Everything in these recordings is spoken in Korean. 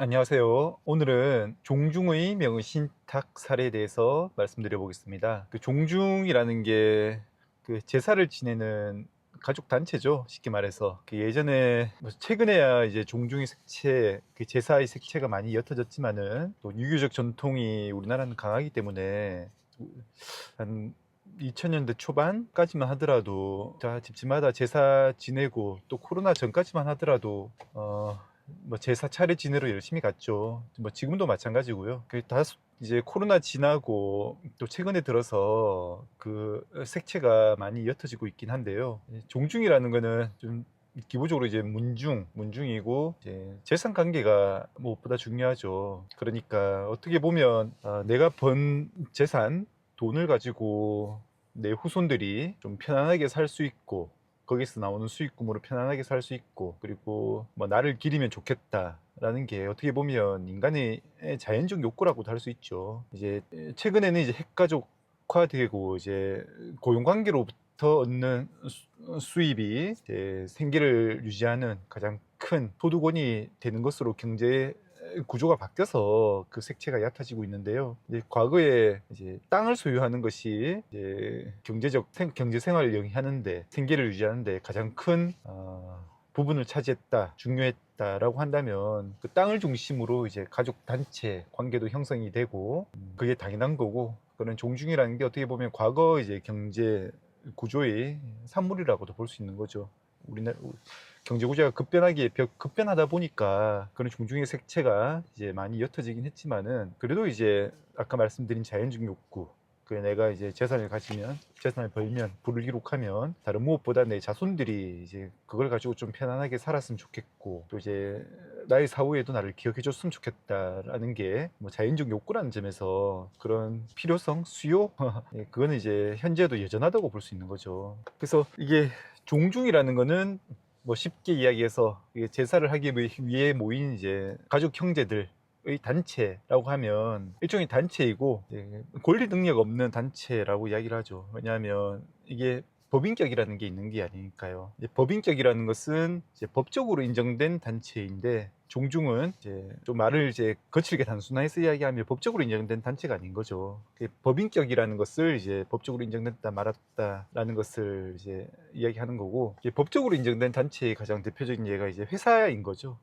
안녕하세요. 오늘은 종중의 명의신탁 사례에 대해서 말씀드려 보겠습니다. 종중이라는 게 제사를 지내는 가족 단체죠. 쉽게 말해서 예전에 최근에야 이제 종중의 색채, 제사의 색채가 많이 옅어졌지만은 또 유교적 전통이 우리나라는 강하기 때문에 한 2000년대 초반까지만 하더라도 집집마다 제사 지내고, 또 코로나 전까지만 하더라도 제사 차례 지내러 열심히 갔죠. 지금도 마찬가지고요. 이제 코로나 지나고 또 최근에 들어서 그 색채가 많이 옅어지고 있긴 한데요. 종중이라는 거는 좀 기본적으로 이제 문중이고, 이제 재산 관계가 무엇보다 중요하죠. 그러니까 어떻게 보면 내가 번 재산, 돈을 가지고 내 후손들이 좀 편안하게 살 수 있고, 거기서 나오는 수익금으로 편안하게 살 수 있고, 그리고 나를 기리면 좋겠다라는 게 어떻게 보면 인간의 자연적 욕구라고도 할 수 있죠. 이제 최근에는 이제 핵가족화되고 이제 고용관계로부터 얻는 수입이 이제 생계를 유지하는 가장 큰 소득원이 되는 것으로 경제 구조가 바뀌어서 그 색채가 얕아지고 있는데요. 이제 과거에 이제 땅을 소유하는 것이 이제 경제 생활을 영위하는데, 생계를 유지하는데 가장 큰 부분을 차지했다, 중요했다라고 한다면, 그 땅을 중심으로 이제 가족 단체 관계도 형성이 되고, 그게 당연한 거고, 그런 종중이라는 게 어떻게 보면 과거 이제 경제 구조의 산물이라고도 볼 수 있는 거죠. 우리나라 경제 구조가 급변하다 보니까 그런 종중의 색채가 이제 많이 옅어지긴 했지만은, 그래도 이제 아까 말씀드린 자연적 욕구, 내가 이제 재산을 벌면, 부를 기록하면 다른 무엇보다 내 자손들이 이제 그걸 가지고 좀 편안하게 살았으면 좋겠고, 또 이제 나의 사후에도 나를 기억해 줬으면 좋겠다라는 게 자연적 욕구라는 점에서 그런 필요성, 수요 예, 그거는 이제 현재도 여전하다고 볼 수 있는 거죠. 그래서 이게 종중이라는 거는 쉽게 이야기해서 이게 제사를 하기 위해 모인 이제 가족 형제들의 단체라고 하면 일종의 단체이고, 권리 능력 없는 단체라고 이야기를 하죠. 왜냐하면 이게 법인격이라는 게 있는 게 아니니까요. 법인격이라는 것은 이제 법적으로 인정된 단체인데, 종중은 이제 좀 말을 이제 거칠게 단순화해서 이야기하면 법적으로 인정된 단체가 아닌 거죠. 법인격이라는 것을 이제 법적으로 인정됐다 말았다라는 것을 이제 이야기하는 거고, 이제 법적으로 인정된 단체의 가장 대표적인 예가 이제 회사인 거죠.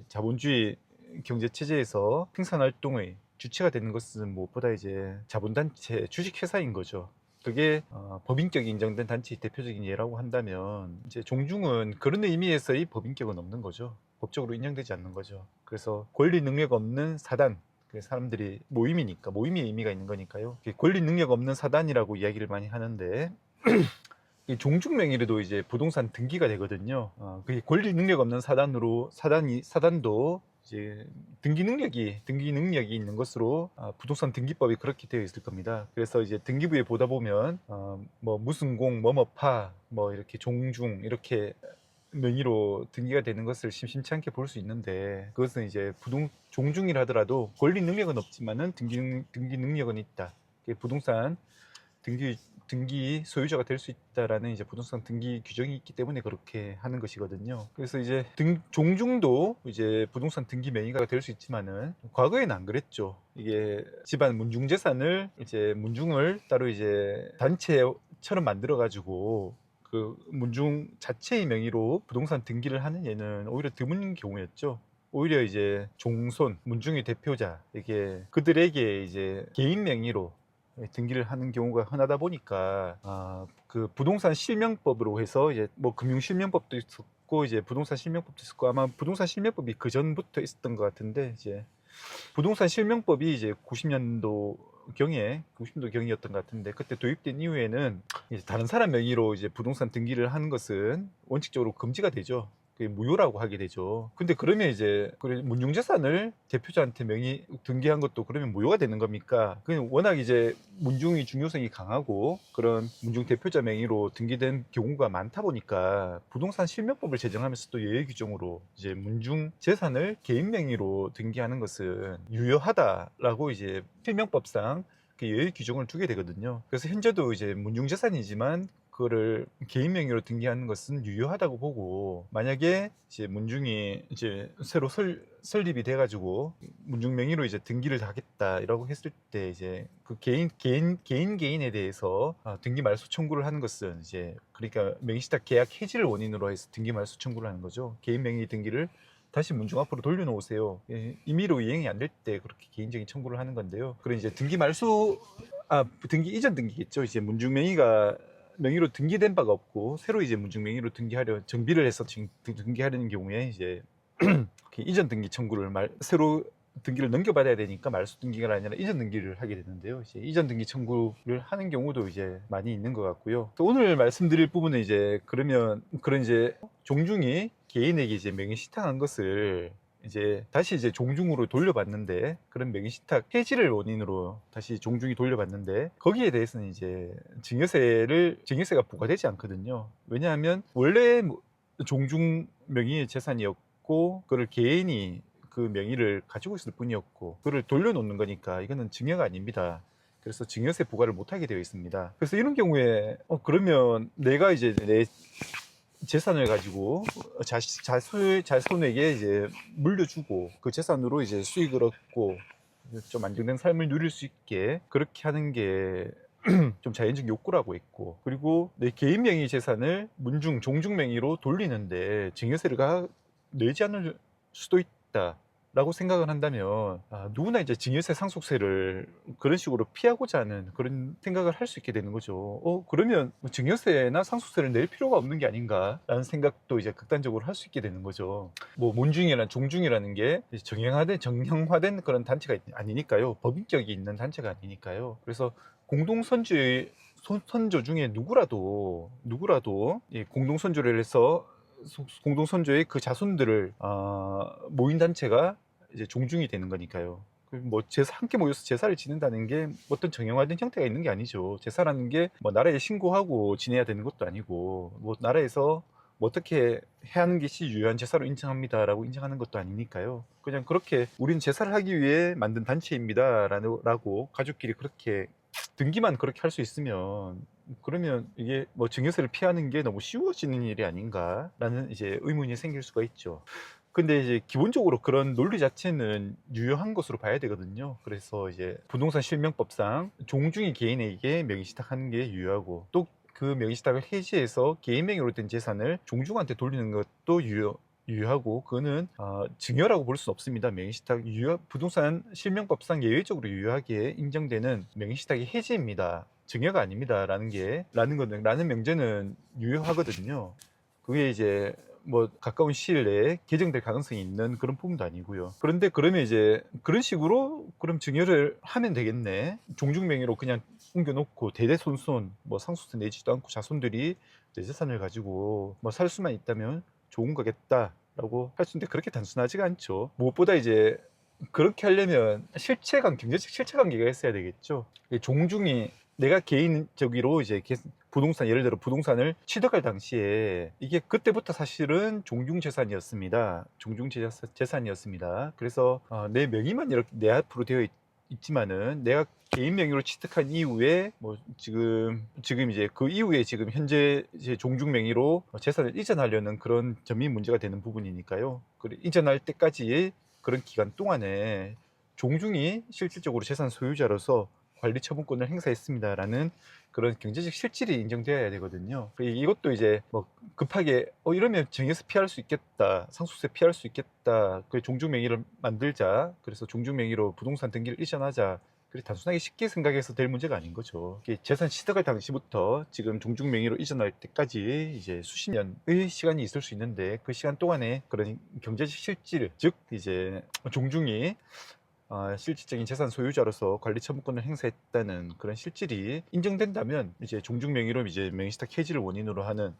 자본주의 경제 체제에서 생산 활동의 주체가 되는 것은 무엇보다 이제 자본단체, 주식회사인 거죠. 그게 법인격이 인정된 단체의 대표적인 예라고 한다면, 이제 종중은 그런 의미에서의 법인격은 없는 거죠. 법적으로 인정되지 않는 거죠. 그래서 권리 능력 없는 사단, 사람들이 모임이니까, 모임의 의미가 있는 거니까요. 권리 능력 없는 사단이라고 이야기를 많이 하는데, 이 종중명의로도 이제 부동산 등기가 되거든요. 그게 권리 능력 없는 사단도 이제 등기 능력이 있는 것으로 부동산 등기법이 그렇게 되어 있을 겁니다. 그래서 이제 등기부에 보다 보면 무슨 공, 뭐뭐파, 이렇게 종중, 이렇게 명의로 등기가 되는 것을 심심치 않게 볼 수 있는데, 그것은 이제 종중이라 하더라도 권리 능력은 없지만은 등기 능력은 있다. 부동산 등기 소유자가 될 수 있다라는 이제 부동산 등기 규정이 있기 때문에 그렇게 하는 것이거든요. 그래서 이제 종중도 이제 부동산 등기 명의가 될 수 있지만은, 과거에는 안 그랬죠. 이게 집안 문중재산을 이제 문중을 따로 이제 단체처럼 만들어 가지고 그 문중 자체의 명의로 부동산 등기를 하는 예는 오히려 드문 경우였죠. 오히려 이제 종손, 문중의 대표자, 이게 그들에게 이제 개인 명의로 등기를 하는 경우가 흔하다 보니까, 그 부동산 실명법으로 해서 이제 금융 실명법도 있었고, 이제 부동산 실명법도 있었고, 아마 부동산 실명법이 그 전부터 있었던 것 같은데, 이제 부동산 실명법이 이제 90년도 경이었던 것 같은데, 그때 도입된 이후에는 이제 다른 사람 명의로 이제 부동산 등기를 하는 것은 원칙적으로 금지가 되죠. 그게 무효라고 하게 되죠. 근데 그러면 이제 문중재산을 대표자한테 명의 등기한 것도 그러면 무효가 되는 겁니까? 그냥 워낙 이제 문중의 중요성이 강하고 그런 문중 대표자 명의로 등기된 경우가 많다 보니까, 부동산 실명법을 제정하면서 또 예외 규정으로 이제 문중 재산을 개인 명의로 등기하는 것은 유효하다라고 이제 실명법상 그 예외 규정을 두게 되거든요. 그래서 현재도 이제 문중재산이지만 그거를 개인 명의로 등기하는 것은 유효하다고 보고, 만약에 이제 문중이 이제 새로 설립이 돼가지고 문중 명의로 이제 등기를 하겠다라고 했을 때 이제 그 개인에 대해서 등기 말소 청구를 하는 것은 이제 그러니까 명의신탁 계약 해지를 원인으로 해서 등기 말소 청구를 하는 거죠. 개인 명의 등기를 다시 문중 앞으로 돌려놓으세요. 임의로 이행이 안 될 때 그렇게 개인적인 청구를 하는 건데요. 그리고 이제 등기 말소 등기 이전 등기겠죠. 이제 문중 명의로 등기된 바가 없고 새로 이제 문중 명의로 등기하려 정비를 해서 등기하려는 경우에 이제 이전 등기 청구를 새로 등기를 넘겨받아야 되니까 말소 등기가 아니라 이전 등기를 하게 되는데요. 이제 이전 등기 청구를 하는 경우도 이제 많이 있는 것 같고요. 또 오늘 말씀드릴 부분은 이제 그러면 그런 이제 종중이 개인에게 이제 명의신탁한 것을 이제 다시 이제 종중으로 돌려받는데, 그런 명의신탁 해지를 원인으로 다시 종중이 돌려받는데 거기에 대해서는 이제 증여세가 부과되지 않거든요. 왜냐하면 원래 종중 명의의 재산이었고 그걸 개인이 그 명의를 가지고 있을 뿐이었고 그걸 돌려놓는 거니까 이거는 증여가 아닙니다. 그래서 증여세 부과를 못하게 되어 있습니다. 그래서 이런 경우에 그러면 내가 이제 내 재산을 가지고 자손에게 이제 물려주고 그 재산으로 이제 수익을 얻고 좀 안정된 삶을 누릴 수 있게 그렇게 하는 게 좀 자연적 욕구라고 했고, 그리고 내 개인 명의 재산을 종중 명의로 돌리는데 증여세를 내지 않을 수도 있다 라고 생각을 한다면 누구나 이제 증여세 상속세를 그런 식으로 피하고자 하는 그런 생각을 할 수 있게 되는 거죠. 그러면 증여세나 상속세를 낼 필요가 없는 게 아닌가 라는 생각도 이제 극단적으로 할 수 있게 되는 거죠. 문중이나 종중이라는 게 정형화된 그런 단체가 아니니까요. 법인격이 있는 단체가 아니니까요. 그래서 선조 중에 누구라도 이 공동선조를 해서 공동선조의 그 자손들을 모인 단체가 이제 종중이 되는 거니까요. 함께 모여서 제사를 지낸다는 게 어떤 정형화된 형태가 있는 게 아니죠. 제사라는 게 나라에 신고하고 지내야 되는 것도 아니고 나라에서 어떻게 해야 하는 것이 유효한 제사로 인정합니다라고 인정하는 것도 아니니까요. 그냥 그렇게 우린 제사를 하기 위해 만든 단체입니다라고 가족끼리 그렇게 등기만 그렇게 할 수 있으면, 그러면 이게 증여세를 피하는 게 너무 쉬워지는 일이 아닌가라는 이제 의문이 생길 수가 있죠. 근데 이제 기본적으로 그런 논리 자체는 유효한 것으로 봐야 되거든요. 그래서 이제 부동산 실명법상 종중이 개인에게 명의신탁하는 게 유효하고, 또 그 명의신탁을 해지해서 개인 명의로 된 재산을 종중한테 돌리는 것도 유효하고, 그거는 증여라고 볼 수는 없습니다. 명의신탁 부동산 실명법상 예외적으로 유효하게 인정되는 명의신탁의 해지입니다. 증여가 아닙니다. 라는 명제는 유효하거든요. 그게 이제 가까운 시일 내에 개정될 가능성이 있는 그런 부분도 아니고요. 그런데 그러면 이제 그런 식으로 그럼 증여를 하면 되겠네. 종중 명의로 그냥 옮겨놓고 대대손손 상속세 내지도 않고 자손들이 내 재산을 가지고 살 수만 있다면 좋은 거겠다라고 할 수 있는데, 그렇게 단순하지가 않죠. 무엇보다 이제 그렇게 하려면 경제적 실체관계가 있어야 되겠죠. 종중이 내가 개인적으로 이제 예를 들어 부동산을 취득할 당시에 이게 그때부터 사실은 종중재산이었습니다. 종중재산이었습니다. 그래서 내 명의만 이렇게 내 앞으로 되어 있지만은 내가 개인 명의로 취득한 이후에 지금 이제 그 이후에 지금 현재 이제 종중 명의로 재산을 이전하려는 그런 전민 문제가 되는 부분이니까요. 이전할 때까지 그런 기간 동안에 종중이 실질적으로 재산 소유자로서 관리 처분권을 행사했습니다라는 그런 경제적 실질이 인정되어야 되거든요. 이것도 이제 급하게 이러면 증여세 피할 수 있겠다, 상속세 피할 수 있겠다, 그 종중 명의를 만들자, 그래서 종중 명의로 부동산 등기를 이전하자, 그래 단순하게 쉽게 생각해서 될 문제가 아닌 거죠. 재산 취득할 당시부터 지금 종중 명의로 이전할 때까지 이제 수십 년의 시간이 있을 수 있는데, 그 시간 동안에 그런 경제적 실질, 즉 이제 종중이 실질적인 재산 소유자로서 관리 처분권을 행사했다는 그런 실질이 인정된다면 이제 종중 명의로 이제 명의신탁 해지를 원인으로 하는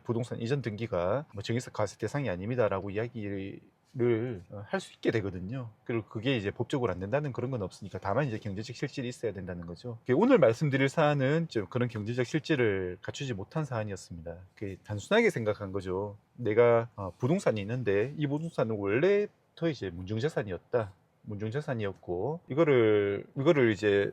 부동산 이전 등기가 증여세 과세 대상이 아닙니다라고 이야기를 할 수 있게 되거든요. 그리고 그게 이제 법적으로 안 된다는 그런 건 없으니까, 다만 이제 경제적 실질이 있어야 된다는 거죠. 오늘 말씀드릴 사안은 좀 그런 경제적 실질을 갖추지 못한 사안이었습니다. 단순하게 생각한 거죠. 내가 부동산이 있는데 이 부동산은 원래부터 이제 문중재산이었고 이거를 이제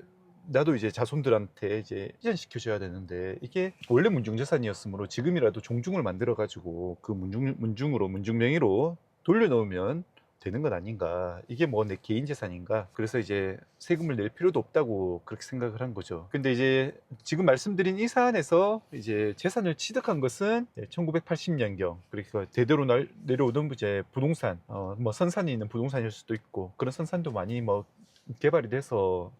나도 이제 자손들한테 이제 이전시켜줘야 되는데 이게 원래 문중재산이었으므로 지금이라도 종중을 만들어 가지고 그 문중으로 문중명의로 돌려놓으면 되는 것 아닌가. 이게 뭐 내 개인 재산인가. 그래서 이제 세금을 낼 필요도 없다고 그렇게 생각을 한 거죠. 근데 이제 지금 말씀드린 이 사안에서 이제 재산을 취득한 것은 1980년경, 그러니까 대대로 내려오던 이제 부동산, 뭐 선산이 있는 부동산일 수도 있고, 그런 선산도 많이 뭐 개발이 돼서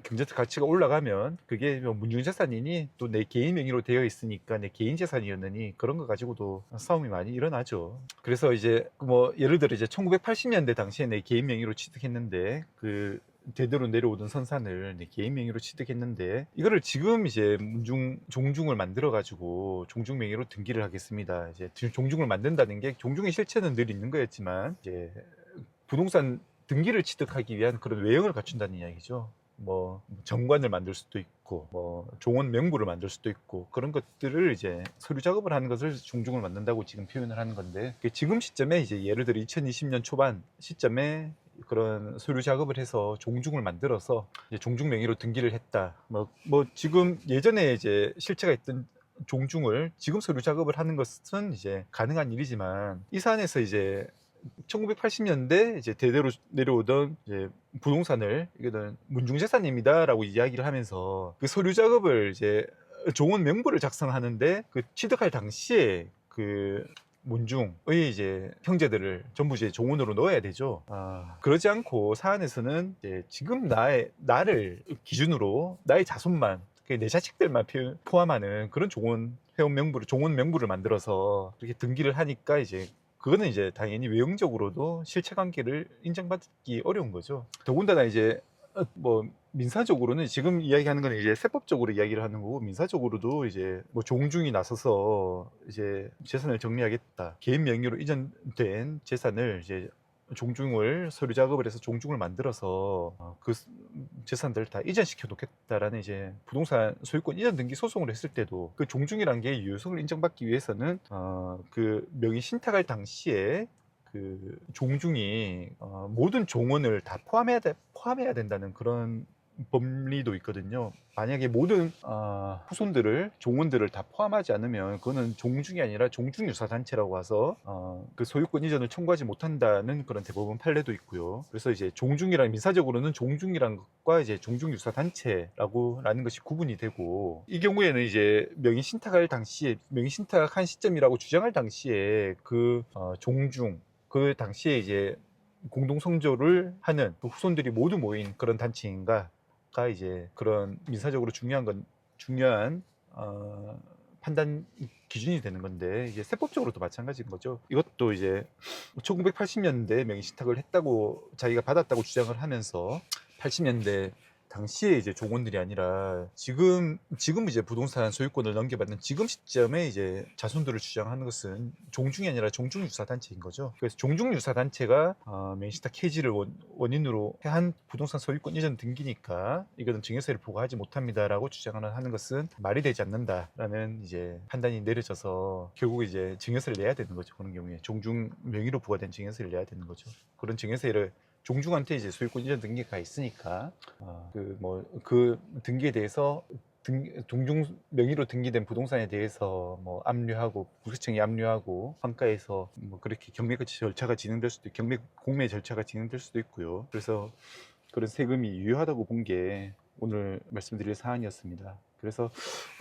경제적 가치가 올라가면 그게 뭐 문중재산이니 또 내 개인 명의로 되어 있으니까 내 개인 재산이었느니 그런 거 가지고도 싸움이 많이 일어나죠. 그래서 이제 뭐 예를 들어 이제 1980년대 당시에 내 개인 명의로 취득했는데 그 대대로 내려오던 선산을 내 개인 명의로 취득했는데 이거를 지금 이제 종중을 만들어 가지고 종중 명의로 등기를 하겠습니다. 이제 종중을 만든다는 게 종중의 실체는 늘 있는 거였지만 이제 부동산 등기를 취득하기 위한 그런 외형을 갖춘다는 이야기죠. 뭐 정관을 만들 수도 있고 뭐 종원 명부를 만들 수도 있고 그런 것들을 이제 서류 작업을 하는 것을 종중을 만든다고 지금 표현을 하는 건데 지금 시점에 이제 예를 들어 2020년 초반 시점에 그런 서류 작업을 해서 종중을 만들어서 이제 종중 명의로 등기를 했다. 뭐 지금 예전에 이제 실체가 있던 종중을 지금 서류 작업을 하는 것은 이제 가능한 일이지만 이 사안에서 이제 1980년대 이제 대대로 내려오던 이제 부동산을 이거는 문중재산입니다라고 이야기를 하면서 그 서류 작업을 이제 종원 명부를 작성하는데 그 취득할 당시에 그 문중의 이제 형제들을 전부 이제 종원으로 넣어야 되죠. 그러지 않고 사안에서는 이제 지금 나를 기준으로 나의 자손만 내 자식들만 포함하는 그런 종원 명부를 만들어서 이렇게 등기를 하니까 이제 그거는 이제 당연히 외형적으로도 실체관계를 인정받기 어려운 거죠. 더군다나 이제 뭐 민사적으로는 지금 이야기하는 건 이제 세법적으로 이야기를 하는 거고 민사적으로도 이제 뭐 종중이 나서서 이제 재산을 정리하겠다. 개인 명의로 이전된 재산을 이제 종중을 서류 작업을 해서 종중을 만들어서 그 재산들을 다 이전시켜 놓겠다라는 이제 부동산 소유권 이전 등기 소송을 했을 때도 그 종중이란 게 유효성을 인정받기 위해서는 그 명의 신탁할 당시에 그 종중이 모든 종원을 다 포함해야 된다는 그런 법리도 있거든요. 만약에 모든 후손들을 다 포함하지 않으면 그거는 종중이 아니라 종중유사단체라고 와서 그 소유권 이전을 청구하지 못한다는 그런 대법원 판례도 있고요. 그래서 이제 종중이란 민사적으로는 종중이란 것과 이제 종중유사단체라는 것이 구분이 되고 이 경우에는 이제 명의신탁한 시점이라고 주장할 당시에 그 종중 그 당시에 이제 공동성조를 하는 그 후손들이 모두 모인 그런 단체인가가 이제 그런 민사적으로 중요한 판단 기준이 되는 건데 이제 세법적으로도 마찬가지인 거죠. 이것도 이제 1980년대 명의신탁을 했다고 자기가 받았다고 주장을 하면서 80년대 당시에 이제 종원들이 아니라 지금 이제 부동산 소유권을 넘겨받는 지금 시점에 이제 자손들을 주장하는 것은 종중이 아니라 종중유사단체인 거죠. 그래서 종중유사단체가 명의신탁 해지를 원인으로 한 부동산 소유권 이전 등기니까 이거는 증여세를 부과하지 못합니다라고 주장을 하는 것은 말이 되지 않는다라는 이제 판단이 내려져서 결국 이제 증여세를 내야 되는 거죠. 그런 경우에 종중 명의로 부과된 증여세를 내야 되는 거죠. 그런 증여세를 종중한테 이제 소유권 이전 등기가 있으니까 그 등기에 대해서 종중 명의로 등기된 부동산에 대해서 뭐 압류하고 국세청이 압류하고 환가해서 뭐 그렇게 경매 절차가 진행될 수도 경매 공매 절차가 진행될 수도 있고요. 그래서 그런 세금이 유효하다고 본 게 오늘 말씀드릴 사안이었습니다. 그래서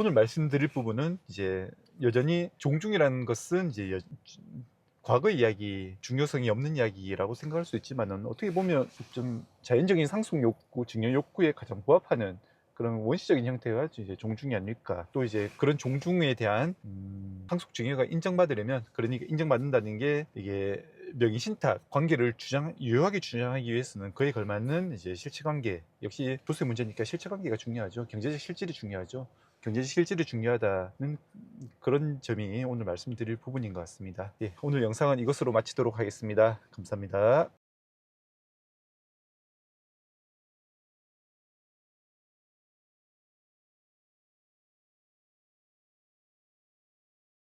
오늘 말씀드릴 부분은 이제 여전히 종중이라는 것은 이제 과거 이야기, 중요성이 없는 이야기라고 생각할 수 있지만은 어떻게 보면 좀 자연적인 상속 욕구, 증여 욕구에 가장 부합하는 그런 원시적인 형태가 이제 종중이 아닐까. 또 이제 그런 종중에 대한 상속 증여가 인정받으려면 그러니까 인정받는다는 게 이게 명의 신탁 관계를 유효하게 주장하기 위해서는 그에 걸맞는 이제 실체관계 역시 조세 문제니까 실체관계가 중요하죠. 경제적 실질이 중요하죠. 경제적 실질이 중요하다는 그런 점이 오늘 말씀드릴 부분인 것 같습니다. 예, 오늘 영상은 이것으로 마치도록 하겠습니다. 감사합니다.